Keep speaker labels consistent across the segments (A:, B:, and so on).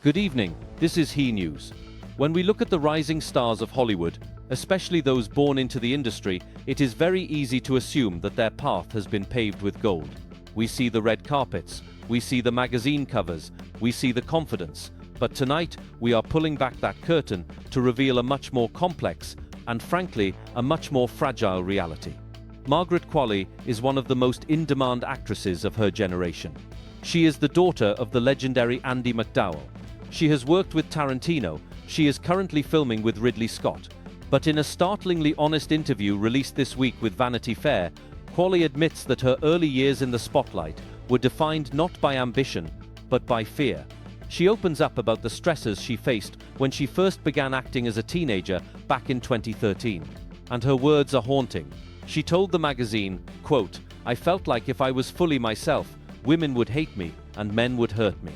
A: Good evening, this is He News. When we look at the rising stars of Hollywood, especially those born into the industry, it is very easy to assume that their path has been paved with gold. We see the red carpets, we see the magazine covers, we see the confidence. But tonight, we are pulling back that curtain to reveal a much more complex and, frankly, a much more fragile reality. Margaret Qualley is one of the most in-demand actresses of her generation. She is the daughter of the legendary Andie MacDowell. She has worked with Tarantino, she is currently filming with Ridley Scott. But in a startlingly honest interview released this week with Vanity Fair, Qualley admits that her early years in the spotlight were defined not by ambition, but by fear. She opens up about the stresses she faced when she first began acting as a teenager back in 2013. And her words are haunting. She told the magazine, quote, "I felt like if I was fully myself, women would hate me and men would hurt me."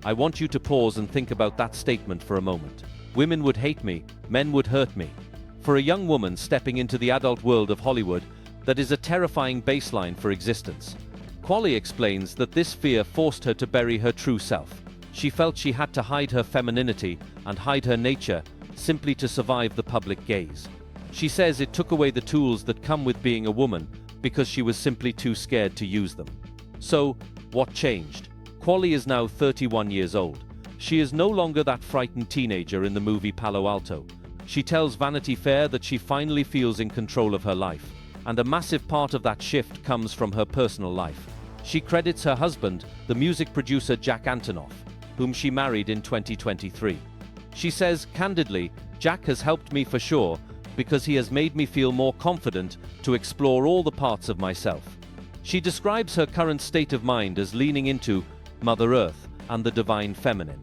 A: I want you to pause and think about that statement for a moment. Women would hate me, men would hurt me. For a young woman stepping into the adult world of Hollywood, that is a terrifying baseline for existence. Qualley explains that this fear forced her to bury her true self. She felt she had to hide her femininity and hide her nature simply to survive the public gaze. She says it took away the tools that come with being a woman because she was simply too scared to use them. So, what changed? Qualley is now 31 years old. She is no longer that frightened teenager in the movie Palo Alto. She tells Vanity Fair that she finally feels in control of her life, and a massive part of that shift comes from her personal life. She credits her husband, the music producer Jack Antonoff, whom she married in 2023. She says, candidly, "Jack has helped me for sure, because he has made me feel more confident to explore all the parts of myself." She describes her current state of mind as leaning into Mother Earth and the divine feminine.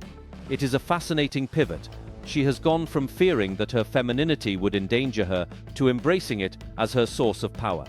A: It is a fascinating pivot. She has gone from fearing that her femininity would endanger her to embracing it as her source of power.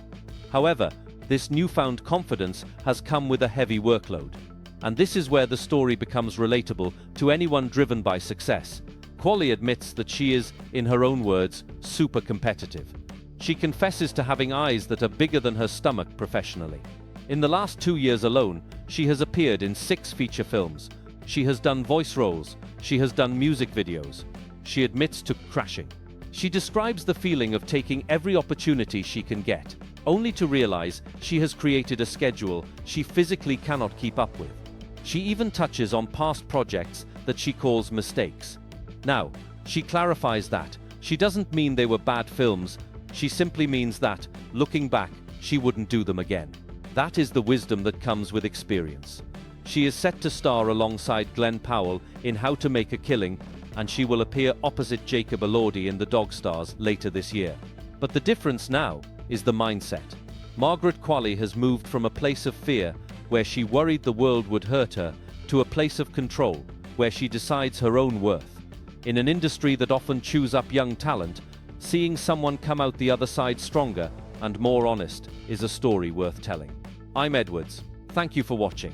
A: However, this newfound confidence has come with a heavy workload. And this is where the story becomes relatable to anyone driven by success. Qualley admits that she is, in her own words, super competitive. She confesses to having eyes that are bigger than her stomach professionally. In the last 2 years alone, she has appeared in 6 feature films. She has done voice roles. She has done music videos. She admits to crashing. She describes the feeling of taking every opportunity she can get, only to realize she has created a schedule she physically cannot keep up with. She even touches on past projects that she calls mistakes. Now, she clarifies that she doesn't mean they were bad films, she simply means that, looking back, she wouldn't do them again. That is the wisdom that comes with experience. She is set to star alongside Glenn Powell in How to Make a Killing, and she will appear opposite Jacob Elordi in The Dog Stars later this year. But the difference now is the mindset. Margaret Qualley has moved from a place of fear, where she worried the world would hurt her, to a place of control, where she decides her own worth. In an industry that often chews up young talent, seeing someone come out the other side stronger and more honest is a story worth telling. I'm Edwards. Thank you for watching.